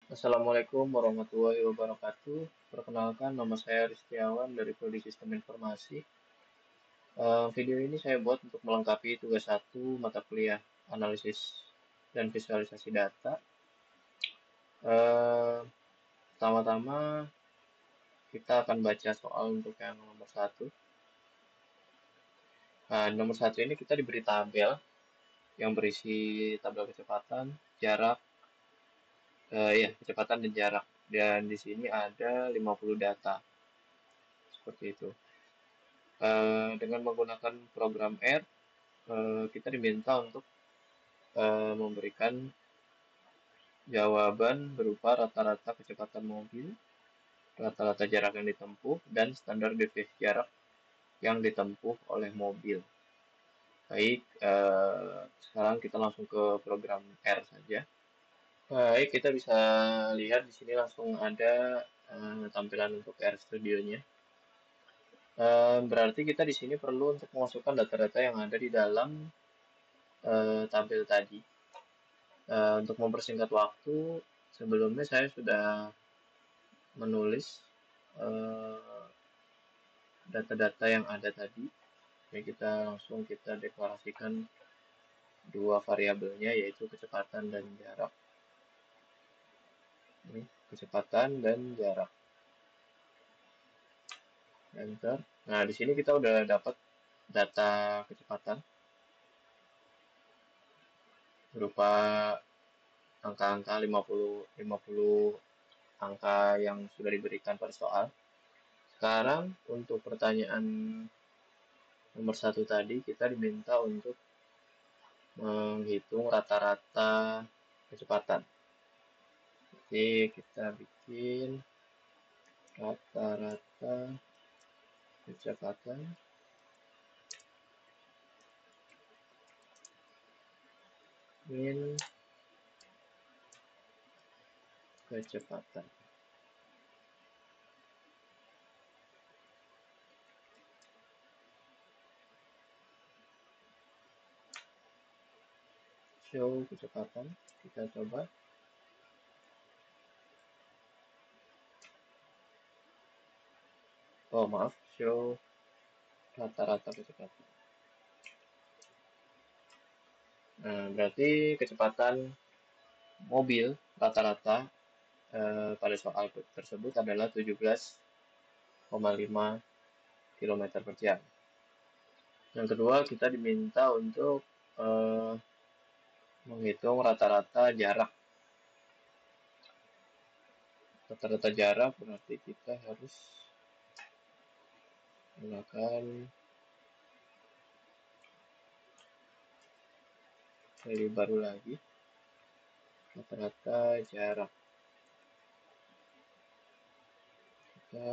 Assalamualaikum warahmatullahi wabarakatuh. Perkenalkan, nama saya Ristiawan dari Prodi Sistem Informasi. Video ini saya buat untuk melengkapi tugas satu mata kuliah analisis dan visualisasi data. Eh, Pertama-tama kita akan baca soal untuk yang nomor satu. Nah, nomor satu ini kita diberi tabel yang berisi tabel kecepatan, jarak, ya kecepatan dan jarak. Dan di sini ada 50 data seperti itu. Dengan menggunakan program R, kita diminta untuk memberikan jawaban berupa rata-rata kecepatan mobil, rata-rata jarak yang ditempuh, dan standar deviasi jarak yang ditempuh oleh mobil. Baik, sekarang kita langsung ke program R saja. Baik, kita bisa lihat di sini langsung ada tampilan untuk R Studio-nya. Berarti kita di sini perlu untuk memasukkan data-data yang ada di dalam tabel tadi. Untuk mempersingkat waktu, sebelumnya saya sudah menulis eh, data-data yang ada tadi. Jadi kita deklarasikan dua variabelnya yaitu kecepatan dan jarak. Ini kecepatan dan jarak. Enter. Nah, di sini kita udah dapat data kecepatan berupa angka-angka 50 angka yang sudah diberikan pada soal. Sekarang untuk pertanyaan nomor satu tadi kita diminta untuk menghitung rata-rata kecepatan. Jadi kita bikin rata-rata kecepatan min kecepatan. Show kecepatan. Kita coba. Oh maaf, show rata-rata kecepatan. Nah, berarti kecepatan mobil rata-rata pada soal tersebut adalah 17,5 km per jam. Yang kedua, kita diminta untuk eh, menghitung rata-rata jarak. Rata-rata jarak berarti kita harus menggunakan value baru lagi. Rata-rata jarak. Kita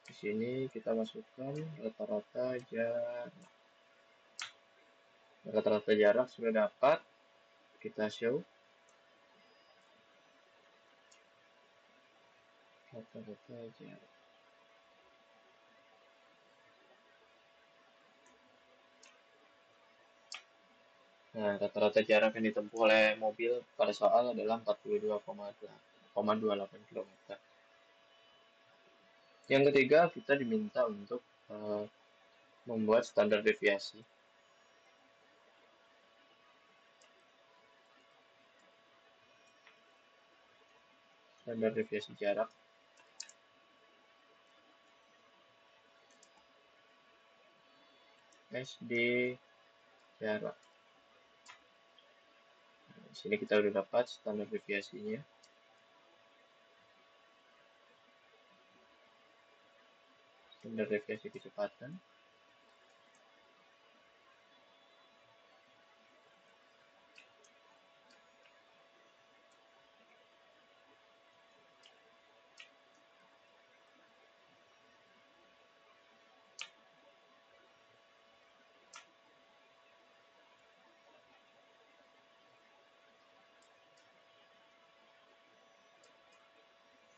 di sini kita masukkan rata-rata jarak. Rata-rata jarak sudah dapat. Kita show rata-rata jarak. Nah, rata-rata jarak yang ditempuh oleh mobil pada soal adalah 42,28 km. Yang ketiga, kita diminta untuk membuat standar deviasi. Standar deviasi jarak. SD jarak. Nah, di sini kita udah dapat standar deviasinya. Standar deviasi kecepatan.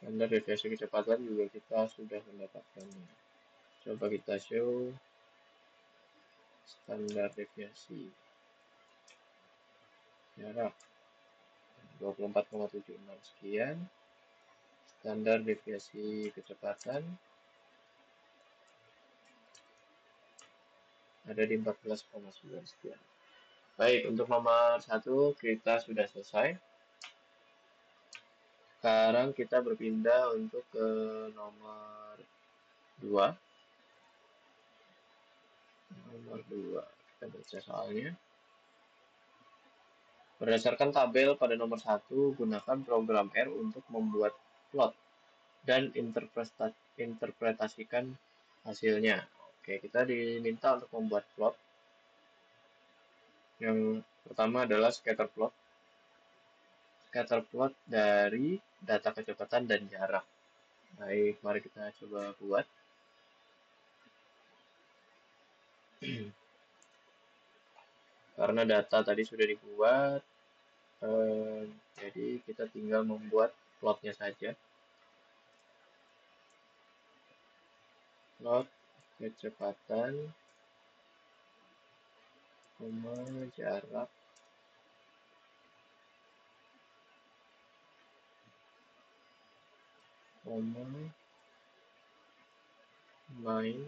Standar deviasi kecepatan juga kita sudah mendapatkannya. Coba kita show standar deviasi jarak. 24,76 sekian. Standar deviasi kecepatan ada di 14,9 sekian. Baik, untuk nomor 1 kita sudah selesai. Sekarang kita berpindah untuk ke nomor 2. Nomor 2, kita baca soalnya. Berdasarkan tabel pada nomor 1, gunakan program R untuk membuat plot dan interpretasikan hasilnya. Oke, kita diminta untuk membuat plot. Yang pertama adalah scatter plot. Scatter plot dari data kecepatan dan jarak. Baik, mari kita coba buat. Karena data tadi sudah dibuat, jadi kita tinggal membuat plotnya saja. Plot kecepatan, jarak, main,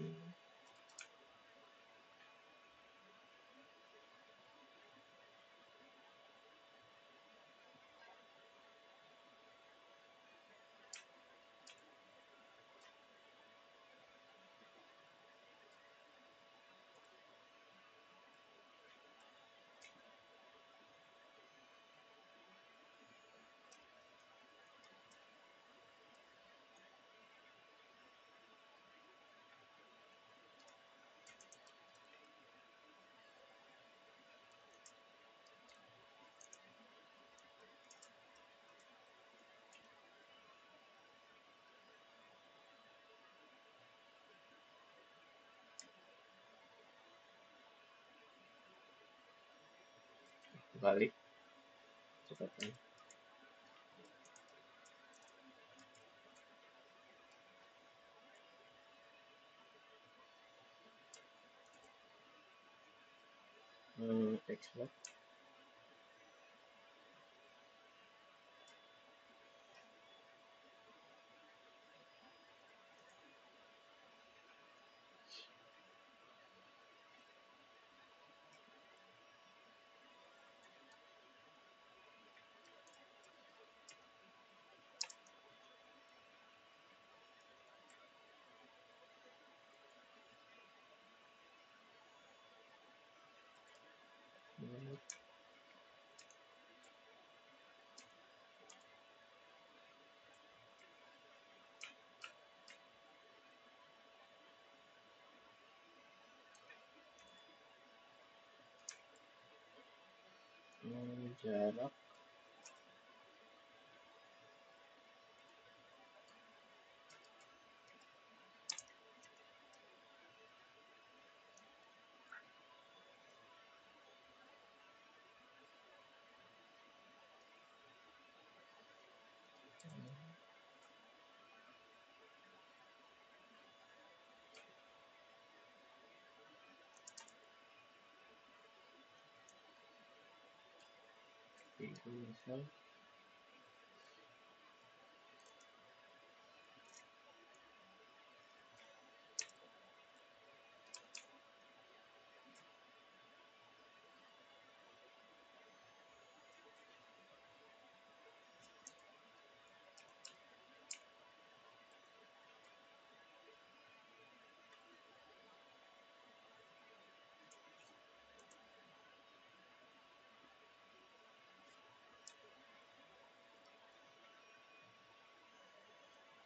balik, kecepatan. Export. Jarak, itu misal.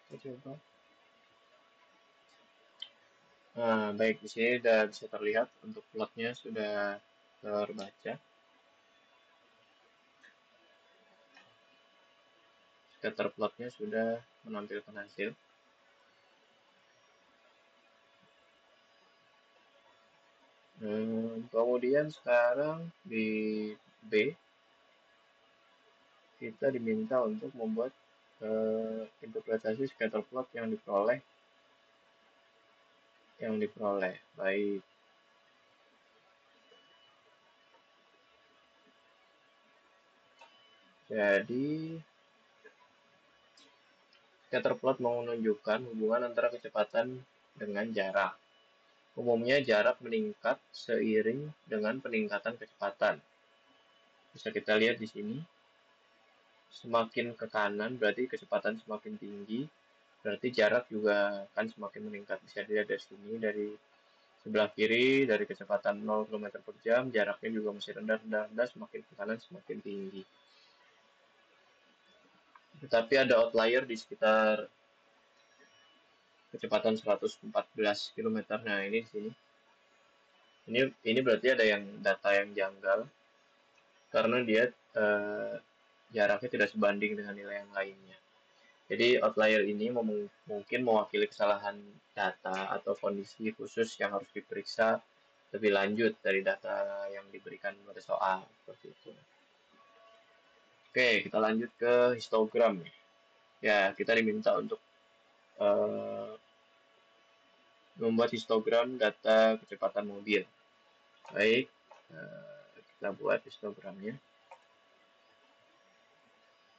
Kita coba. Nah, baik, di sini sudah bisa terlihat untuk plotnya sudah terbaca. Scatter plotnya sudah menampilkan hasil. Kemudian sekarang di B kita diminta untuk membuat interpretasi scatter plot yang diperoleh. Baik, Jadi, scatterplot menunjukkan hubungan antara kecepatan dengan jarak. Umumnya jarak meningkat seiring dengan peningkatan kecepatan. Bisa kita lihat di sini, semakin ke kanan berarti kecepatan semakin tinggi, berarti jarak juga akan semakin meningkat. Bisa dilihat dari sini, dari sebelah kiri, dari kecepatan 0 km per jam, jaraknya juga masih rendah, semakin ke kanan semakin tinggi. Tetapi ada outlier di sekitar kecepatan 114 km. Nah, ini di sini. Ini berarti ada yang data yang janggal karena dia jaraknya tidak sebanding dengan nilai yang lainnya. Jadi outlier ini mungkin mewakili kesalahan data atau kondisi khusus yang harus diperiksa lebih lanjut dari data yang diberikan pada soal seperti itu. Oke, kita lanjut ke histogram. Ya, kita diminta untuk eh, membuat histogram data kecepatan mobil. Baik, kita buat histogramnya.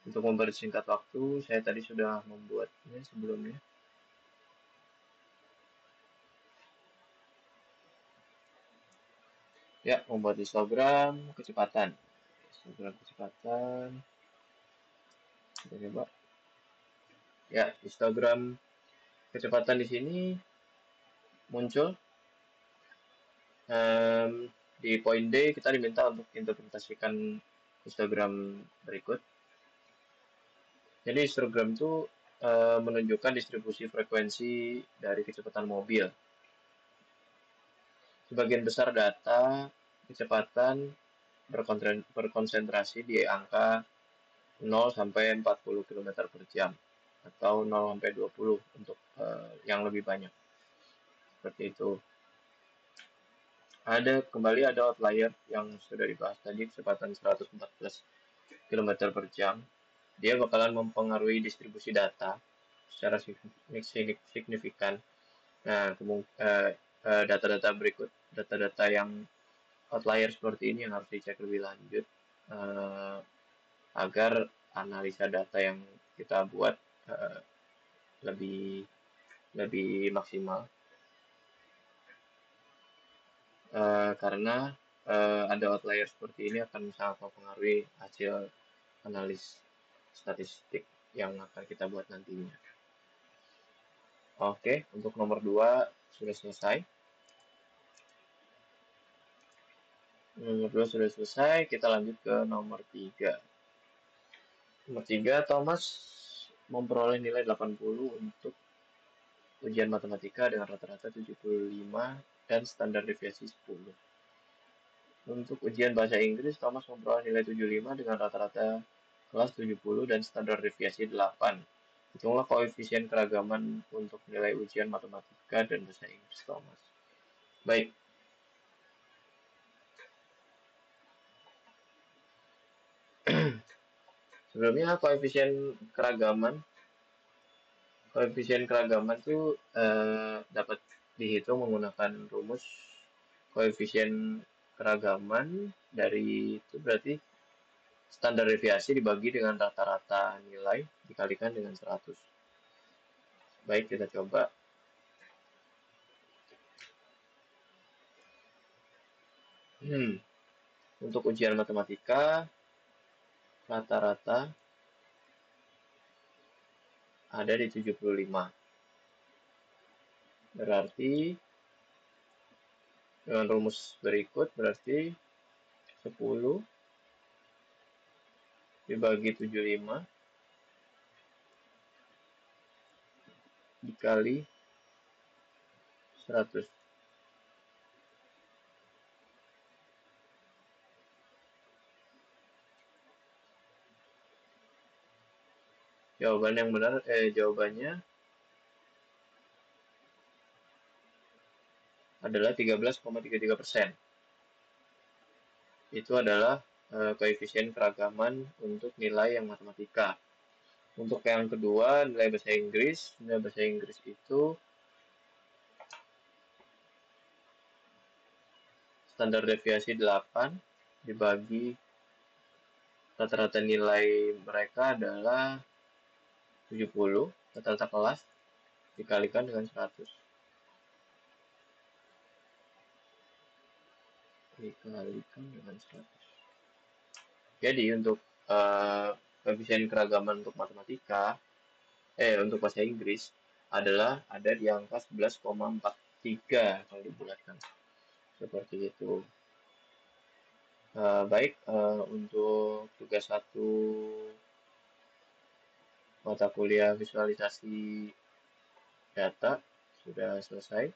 Untuk mempersingkat waktu, saya tadi sudah membuatnya sebelumnya. Ya, membuat histogram kecepatan. Histogram kecepatan. Kita coba. Ya, histogram kecepatan di sini muncul. Di poin D kita diminta untuk interpretasikan histogram berikut. Jadi histogram itu menunjukkan distribusi frekuensi dari kecepatan mobil. Sebagian besar data kecepatan berkonsentrasi di angka 0 sampai 40 km per jam atau 0 sampai 20 untuk yang lebih banyak. Seperti itu. Kembali ada outlier yang sudah dibahas tadi, kecepatan 114 km per jam. Dia bakalan mempengaruhi distribusi data secara signifikan. Nah, data-data berikut, data-data yang outlier seperti ini yang harus dicek lebih lanjut agar analisa data yang kita buat lebih lebih maksimal. Karena ada outlier seperti ini akan sangat mempengaruhi hasil analis statistik yang akan kita buat nantinya. Oke, untuk nomor 2 sudah selesai. Nomor 2 sudah selesai, kita lanjut ke nomor 3. Nomor 3, Thomas memperoleh nilai 80 untuk ujian matematika dengan rata-rata 75 dan standar deviasi 10. Untuk ujian bahasa Inggris, Thomas memperoleh nilai 75 dengan rata-rata kelas 70 dan standar deviasi 8. Hitunglah koefisien keragaman untuk nilai ujian matematika dan bahasa Inggris Thomas. Baik. Sebelumnya koefisien keragaman itu dapat dihitung menggunakan rumus koefisien keragaman dari itu berarti standar deviasi dibagi dengan rata-rata nilai dikalikan dengan 100. Baik, kita coba. Untuk ujian matematika, rata-rata ada di 75. Berarti, dengan rumus berikut, berarti 10 dibagi 75 dikali 100. Jawabannya adalah 13,33%. Itu adalah koefisien keragaman untuk nilai yang matematika. Untuk yang kedua, nilai bahasa Inggris itu standar deviasi 8 dibagi rata-rata nilai mereka adalah 70, rata-rata kelas dikalikan dengan 100. Dikalikan dengan 100. Jadi untuk koefisien keragaman untuk matematika, untuk bahasa Inggris adalah ada di angka 11,43 kalau dibulatkan. Seperti itu. Baik, untuk tugas satu mata kuliah visualisasi data sudah selesai.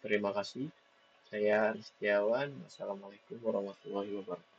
Terima kasih. Saya Aristiawan. Wassalamualaikum warahmatullahi wabarakatuh.